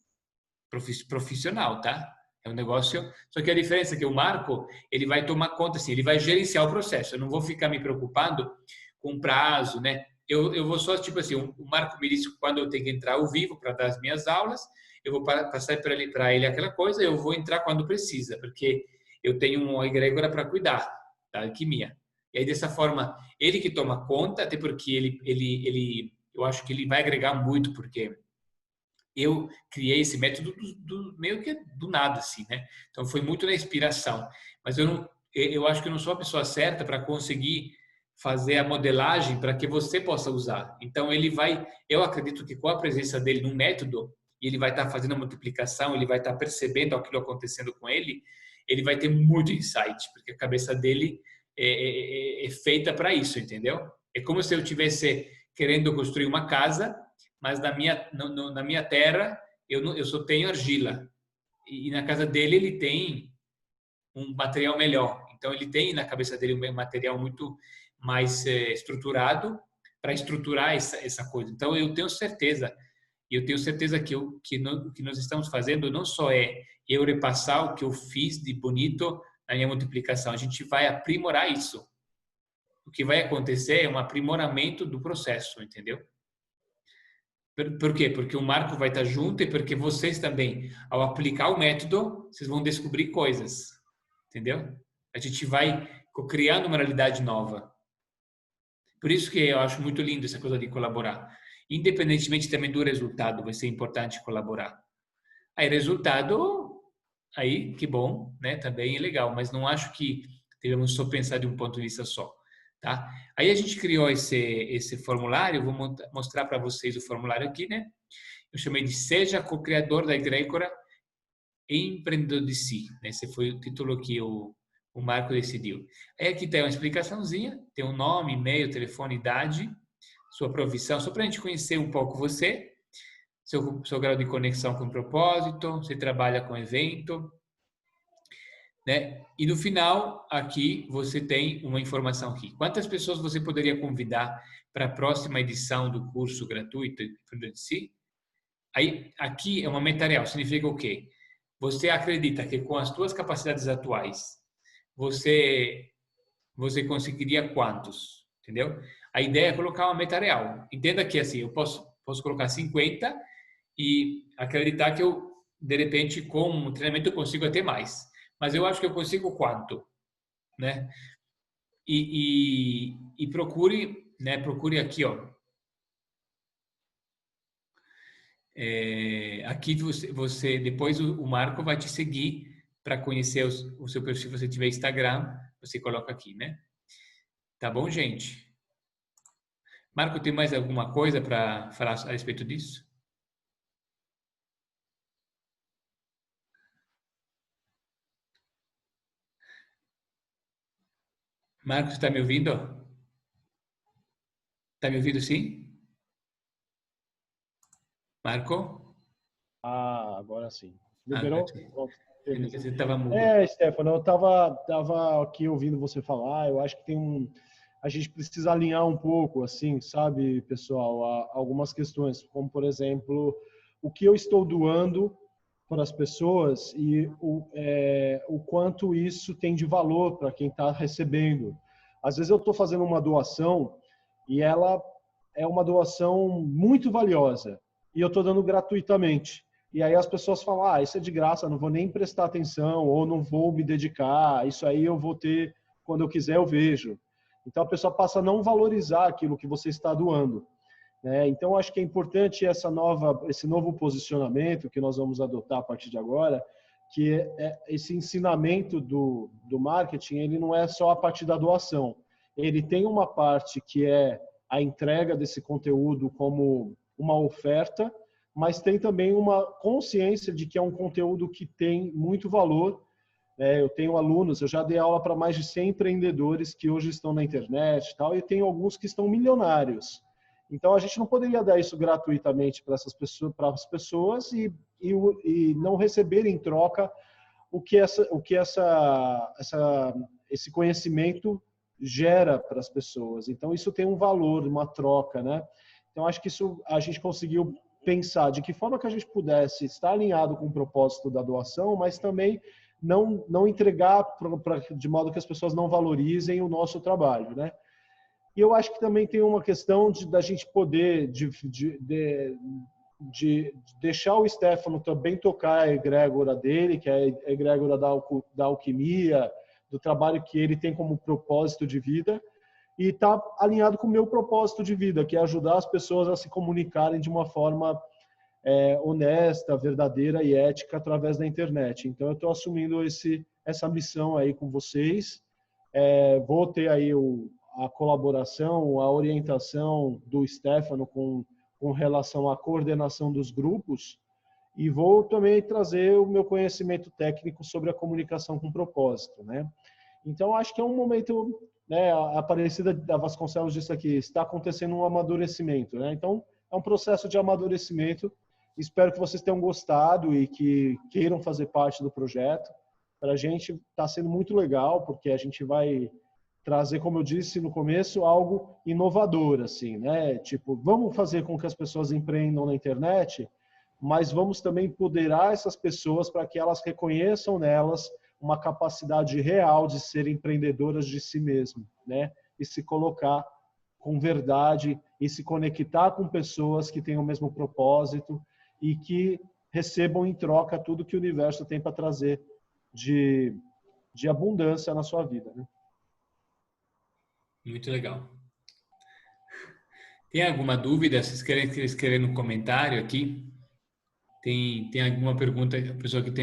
profissional, tá? É um negócio, só que a diferença é que o Marco, ele vai tomar conta assim, ele vai gerenciar o processo. Eu não vou ficar me preocupando com prazo, né? Eu vou só, tipo assim, o Marco me disse quando eu tenho que entrar ao vivo para dar as minhas aulas, eu vou passar para ele aquela coisa, eu vou entrar quando precisa, porque eu tenho uma egrégora para cuidar da alquimia. E aí, dessa forma, ele que toma conta, até porque eu acho que ele vai agregar muito, porque eu criei esse método meio que do nada, assim, né? Então, foi muito na inspiração. Mas eu acho que eu não sou a pessoa certa para conseguir fazer a modelagem para que você possa usar. Então, eu acredito que com a presença dele no método, e ele vai estar fazendo a multiplicação, ele vai estar percebendo aquilo acontecendo com ele vai ter muito insight, porque a cabeça dele é feita para isso, entendeu? É como se eu tivesse querendo construir uma casa, mas na minha terra eu só tenho argila. E na casa dele ele tem um material melhor. Então ele tem na cabeça dele um material muito mais estruturado para estruturar essa coisa. Então eu tenho certeza que nós estamos fazendo não só é eu repassar o que eu fiz de bonito na minha multiplicação, a gente vai aprimorar isso. O que vai acontecer é um aprimoramento do processo, entendeu? Por quê? Porque o Marco vai estar junto e porque vocês também, ao aplicar o método, vocês vão descobrir coisas, entendeu? A gente vai criando uma realidade nova. Por isso que eu acho muito lindo essa coisa de colaborar. Independentemente também do resultado, vai ser importante colaborar. Aí, resultado, aí, que bom, né? Também é legal, mas não acho que devemos só pensar de um ponto de vista só. Tá? Aí a gente criou esse formulário, vou mostrar para vocês o formulário aqui, né? Eu chamei de Seja Co-Criador da Egrégora Empreendedor de Si. Esse foi o título que o Marco decidiu. Aí aqui tem uma explicaçãozinha, tem um nome, e-mail, telefone, idade, sua profissão, só para a gente conhecer um pouco você, seu grau de conexão com o propósito, você trabalha com evento, né? E no final, aqui você tem uma informação aqui. Quantas pessoas você poderia convidar para a próxima edição do curso gratuito de Si? Aí, aqui é uma meta real. Significa o quê? Você acredita que com as suas capacidades atuais, você conseguiria quantos? Entendeu? A ideia é colocar uma meta real. Entenda que assim, eu posso colocar 50 e acreditar que eu, de repente, com um treinamento eu consigo até mais. Mas eu acho que eu consigo quanto, né? E procure, né? Procure aqui, ó. Aqui você depois o Marco vai te seguir para conhecer o seu perfil. Se você tiver Instagram, você coloca aqui, né? Tá bom, gente? Marco, tem mais alguma coisa para falar a respeito disso? Marcos, está me ouvindo? Está me ouvindo, sim? Marco? Ah, agora sim. Ah, Liberou? Pronto, beleza. você estava mudo. Stefano, eu tava aqui ouvindo você falar, eu acho que a gente precisa alinhar um pouco, assim, sabe, pessoal, algumas questões, como, por exemplo, o que eu estou doando para as pessoas e o quanto isso tem de valor para quem está recebendo. Às vezes eu estou fazendo uma doação e ela é uma doação muito valiosa e eu estou dando gratuitamente. E aí as pessoas falam, isso é de graça, não vou nem prestar atenção ou não vou me dedicar, isso aí eu vou ter quando eu quiser eu vejo. Então a pessoa passa a não valorizar aquilo que você está doando, né? Então acho que é importante esse novo posicionamento que nós vamos adotar a partir de agora, que esse ensinamento do marketing, ele não é só a partir da doação. Ele tem uma parte que é a entrega desse conteúdo como uma oferta, mas tem também uma consciência de que é um conteúdo que tem muito valor. Eu tenho alunos, eu já dei aula para mais de 100 empreendedores que hoje estão na internet e tal, e tenho alguns que estão milionários. Então a gente não poderia dar isso gratuitamente para as pessoas e não receber em troca esse conhecimento gera para as pessoas. Então isso tem um valor, uma troca, né? Então acho que isso a gente conseguiu pensar de que forma que a gente pudesse estar alinhado com o propósito da doação, mas também não entregar de modo que as pessoas não valorizem o nosso trabalho, né? E eu acho que também tem uma questão da gente poder de deixar o Stefano também tocar a egrégora dele, que é a egrégora da alquimia, do trabalho que ele tem como propósito de vida, e está alinhado com o meu propósito de vida, que é ajudar as pessoas a se comunicarem de uma forma honesta, verdadeira e ética através da internet. Então eu estou assumindo essa missão aí com vocês. Vou ter aí a colaboração, a orientação do Stefano com relação à coordenação dos grupos, e vou também trazer o meu conhecimento técnico sobre a comunicação com propósito, né? Então acho que é um momento, né, a Aparecida da Vasconcelos disse aqui, está acontecendo um amadurecimento, né? Então é um processo de amadurecimento. Espero que vocês tenham gostado e que queiram fazer parte do projeto. Para a gente está sendo muito legal, porque a gente vai trazer, como eu disse no começo, algo inovador, assim, né? Tipo, vamos fazer com que as pessoas empreendam na internet, mas vamos também empoderar essas pessoas para que elas reconheçam nelas uma capacidade real de ser empreendedoras de si mesmo, né? E se colocar com verdade e se conectar com pessoas que têm o mesmo propósito e que recebam em troca tudo que o universo tem para trazer de abundância na sua vida, né? Muito legal. Tem alguma dúvida? Vocês querem escrever no comentário aqui? Tem alguma pergunta? Pessoal, que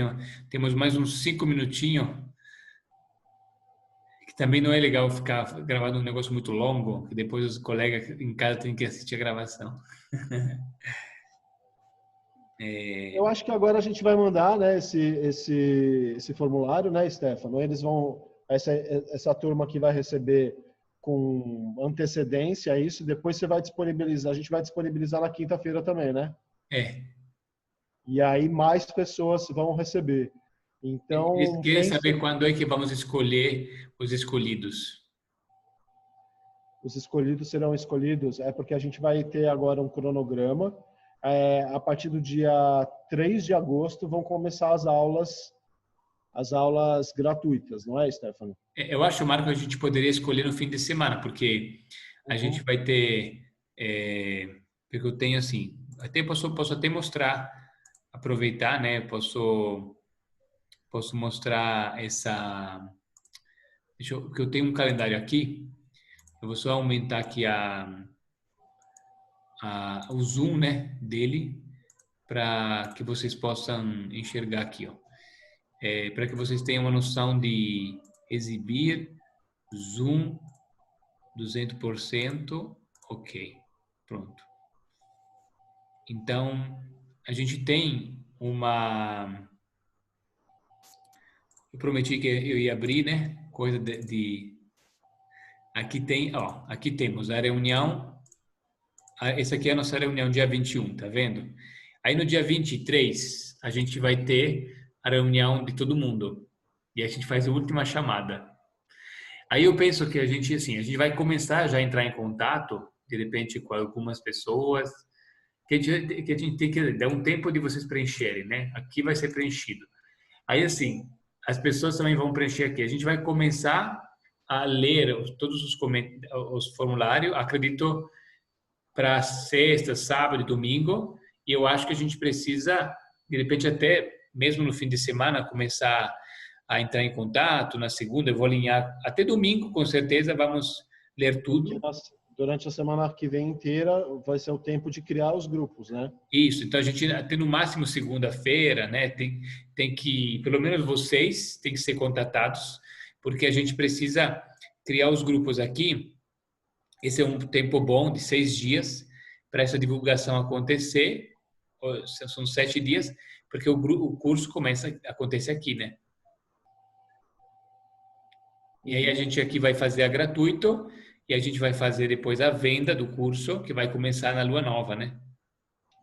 temos mais uns 5 minutinhos. Que também não é legal ficar gravando um negócio muito longo, que depois os colegas em casa têm que assistir a gravação. Eu acho que agora a gente vai mandar, né, esse formulário, né, Stefano? Eles vão, essa turma que vai receber com antecedência isso, depois você vai disponibilizar, a gente vai disponibilizar na quinta-feira também, né? E aí mais pessoas vão receber. Então, eles querem saber quando é que vamos escolher os escolhidos. Os escolhidos serão escolhidos, porque a gente vai ter agora um cronograma. A partir do dia 3 de agosto vão começar as aulas gratuitas, não é, Stefano? Eu acho, Marco, que a gente poderia escolher no fim de semana, porque a gente vai ter... porque eu tenho assim... Até posso até mostrar, aproveitar, né? Posso mostrar essa... porque eu tenho um calendário aqui. Eu vou só aumentar aqui o zoom, né, dele, para que vocês possam enxergar aqui, ó. Para que vocês tenham uma noção de exibir, zoom, 200%, ok, pronto. Então, a gente tem uma... Eu prometi que eu ia abrir, né, coisa Aqui tem, ó, aqui temos a reunião. Essa aqui é a nossa reunião dia 21, tá vendo? Aí no dia 23, a gente vai ter a reunião de todo mundo. E a gente faz a última chamada. Aí eu penso que a gente vai começar já a entrar em contato, de repente, com algumas pessoas, que a gente tem que dar um tempo de vocês preencherem, né? Aqui vai ser preenchido. Aí, assim, as pessoas também vão preencher aqui. A gente vai começar a ler todos os formulários, acredito, para sexta, sábado e domingo, e eu acho que a gente precisa, de repente, até mesmo no fim de semana, começar a entrar em contato. Na segunda eu vou alinhar, até domingo com certeza vamos ler tudo. Durante a semana que vem inteira vai ser o tempo de criar os grupos, né? Isso, então a gente tem no máximo segunda-feira, né? Tem que, pelo menos vocês, tem que ser contatados, porque a gente precisa criar os grupos aqui. Esse é um tempo bom de 6 dias para essa divulgação acontecer. São 7 dias, porque o curso começa a acontecer aqui, né? E aí a gente aqui vai fazer a gratuito e a gente vai fazer depois a venda do curso, que vai começar na Lua Nova, né?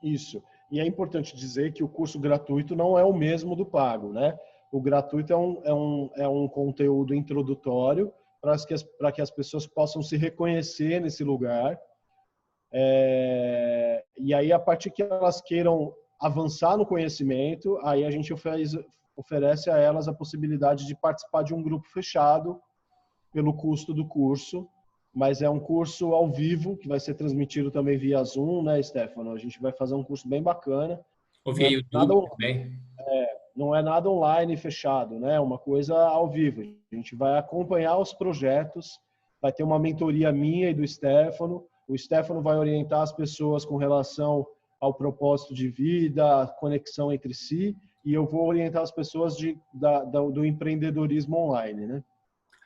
Isso. E é importante dizer que o curso gratuito não é o mesmo do pago, né? O gratuito é um conteúdo introdutório para que as pessoas possam se reconhecer nesse lugar. E aí, a partir que elas queiram avançar no conhecimento, aí a gente oferece a elas a possibilidade de participar de um grupo fechado pelo custo do curso. Mas é um curso ao vivo, que vai ser transmitido também via Zoom, né, Stefano? A gente vai fazer um curso bem bacana. Ou via YouTube também. Não é nada online fechado, né? É uma coisa ao vivo. A gente vai acompanhar os projetos, vai ter uma mentoria minha e do Stefano. O Stefano vai orientar as pessoas com relação ao propósito de vida, a conexão entre si, e eu vou orientar as pessoas do empreendedorismo online, né?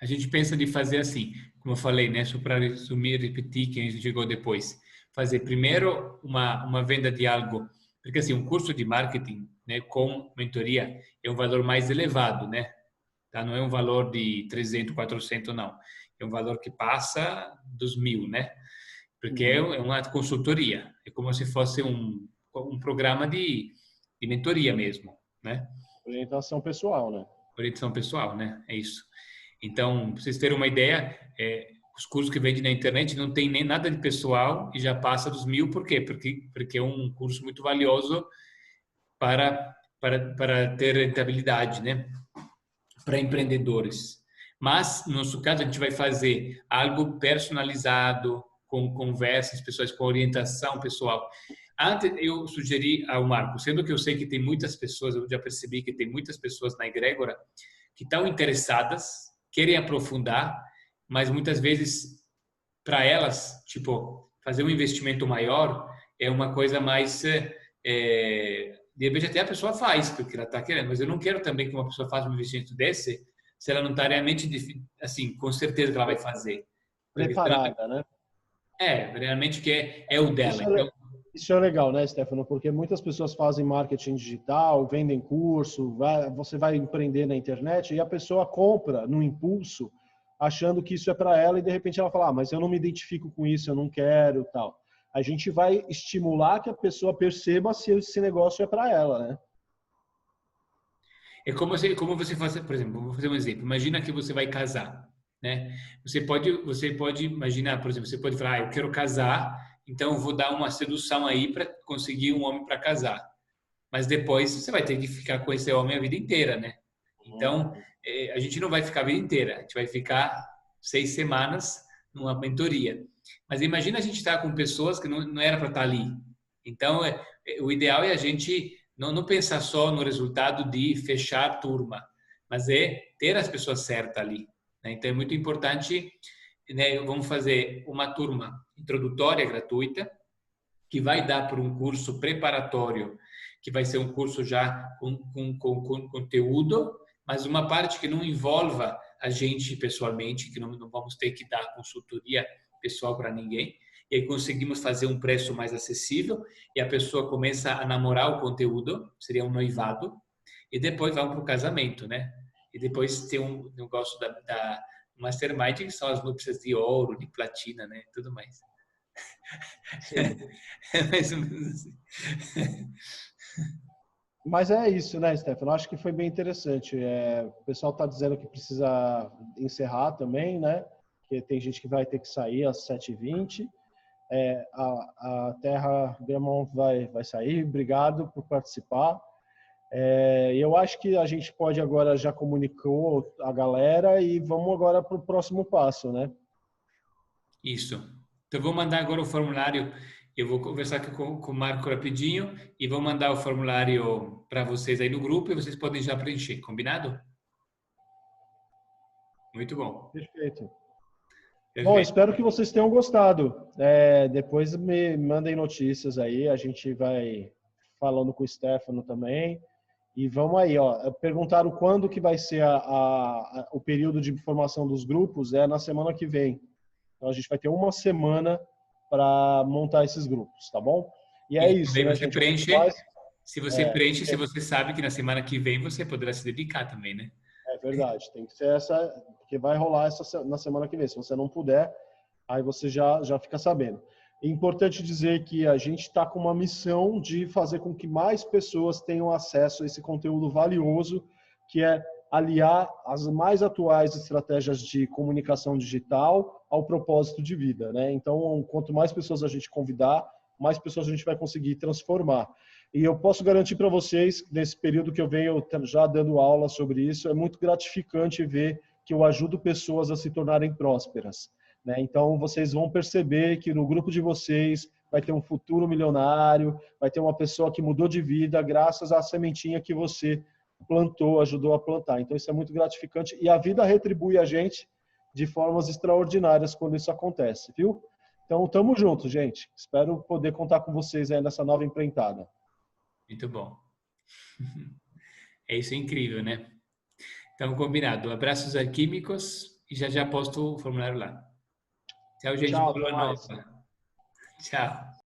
A gente pensa de fazer assim, como eu falei, né? Só para resumir e repetir quem chegou depois. Fazer primeiro uma venda de algo, porque assim, um curso de marketing, né, com mentoria é um valor mais elevado, né? Tá? Não é um valor de 300, 400, não. É um valor que passa dos 1.000, né? Porque é uma consultoria. É como se fosse um programa de mentoria mesmo, né? Orientação pessoal, né? Orientação pessoal, né? É isso. Então, para vocês terem uma ideia, os cursos que vendem na internet não tem nem nada de pessoal e já passa dos 1.000. Por quê? Porque é um curso muito valioso para ter rentabilidade, né? Para empreendedores. Mas, no nosso caso, a gente vai fazer algo personalizado, com conversas pessoais, com orientação pessoal. Antes, eu sugeri ao Marco, sendo que eu sei que tem muitas pessoas, eu já percebi que tem muitas pessoas na egrégora que estão interessadas, querem aprofundar, mas muitas vezes, para elas, tipo, fazer um investimento maior é uma coisa mais... de repente até a pessoa faz, porque ela está querendo, mas eu não quero também que uma pessoa faça um investimento desse se ela não está realmente, assim, com certeza que ela vai fazer. Preparada, né? Realmente que é o dela. Isso é legal, né, Stefano? Porque muitas pessoas fazem marketing digital, vendem curso, você vai empreender na internet e a pessoa compra no impulso, achando que isso é para ela e de repente ela fala, mas eu não me identifico com isso, eu não quero, tal. A gente vai estimular que a pessoa perceba se esse negócio é para ela, né? É como você faz, por exemplo, vou fazer um exemplo. Imagina que você vai casar, né? Você pode imaginar, por exemplo, você pode falar, eu quero casar, então eu vou dar uma sedução aí para conseguir um homem para casar. Mas depois você vai ter que ficar com esse homem a vida inteira, né? Então, a gente não vai ficar a vida inteira, a gente vai ficar 6 semanas numa mentoria. Mas imagina a gente estar com pessoas que não era para estar ali. Então, o ideal é a gente não pensar só no resultado de fechar a turma, mas é ter as pessoas certas ali, né? Então, é muito importante, né? Vamos fazer uma turma introdutória gratuita, que vai dar por um curso preparatório, que vai ser um curso já com conteúdo, mas uma parte que não envolva a gente pessoalmente, que não vamos ter que dar consultoria pessoal para ninguém, e aí conseguimos fazer um preço mais acessível, e a pessoa começa a namorar o conteúdo, seria um noivado, e depois vamos para o casamento, né? E depois tem um negócio da Mastermind, que são as núpcias de ouro, de platina, né? Tudo mais. É mais ou menos assim. Mas é isso, né, Stefano? Acho que foi bem interessante. O pessoal está dizendo que precisa encerrar também, né? Que tem gente que vai ter que sair às 7h20. A Terra Gramont vai sair. Obrigado por participar. Eu acho que a gente pode agora, já comunicou a galera e vamos agora para o próximo passo, né? Isso. Então, eu vou mandar agora o formulário. Eu vou conversar aqui com o Marco rapidinho e vou mandar o formulário para vocês aí no grupo e vocês podem já preencher. Combinado? Muito bom. Perfeito. Bom, Perfeito. espero que vocês tenham gostado. Depois me mandem notícias aí, a gente vai falando com o Stefano também. E vamos aí, ó. Perguntaram quando que vai ser o período de formação dos grupos, é na semana que vem. Então a gente vai ter uma semana para montar esses grupos, tá bom? E é E isso, também né, você gente? Quanto preenche, mais. se você sabe que na semana que vem você poderá se dedicar também, né? É verdade, tem que ser essa, porque vai rolar na semana que vem. Se você não puder, aí você já fica sabendo. É importante dizer que a gente está com uma missão de fazer com que mais pessoas tenham acesso a esse conteúdo valioso, que é aliar as mais atuais estratégias de comunicação digital ao propósito de vida, né? Então, quanto mais pessoas a gente convidar, mais pessoas a gente vai conseguir transformar. E eu posso garantir para vocês, nesse período que eu venho já dando aula sobre isso, é muito gratificante ver que eu ajudo pessoas a se tornarem prósperas, né? Então, vocês vão perceber que no grupo de vocês vai ter um futuro milionário, vai ter uma pessoa que mudou de vida graças à sementinha que você plantou, ajudou a plantar. Então, isso é muito gratificante e a vida retribui a gente de formas extraordinárias quando isso acontece, viu? Então, tamo junto, gente. Espero poder contar com vocês aí nessa nova empreitada. Muito bom. É isso, é incrível, né? Então, combinado. Abraços alquímicos e já já posto o formulário lá. Tchau, gente. Tchau, Boa até lua mais. nova. Tchau.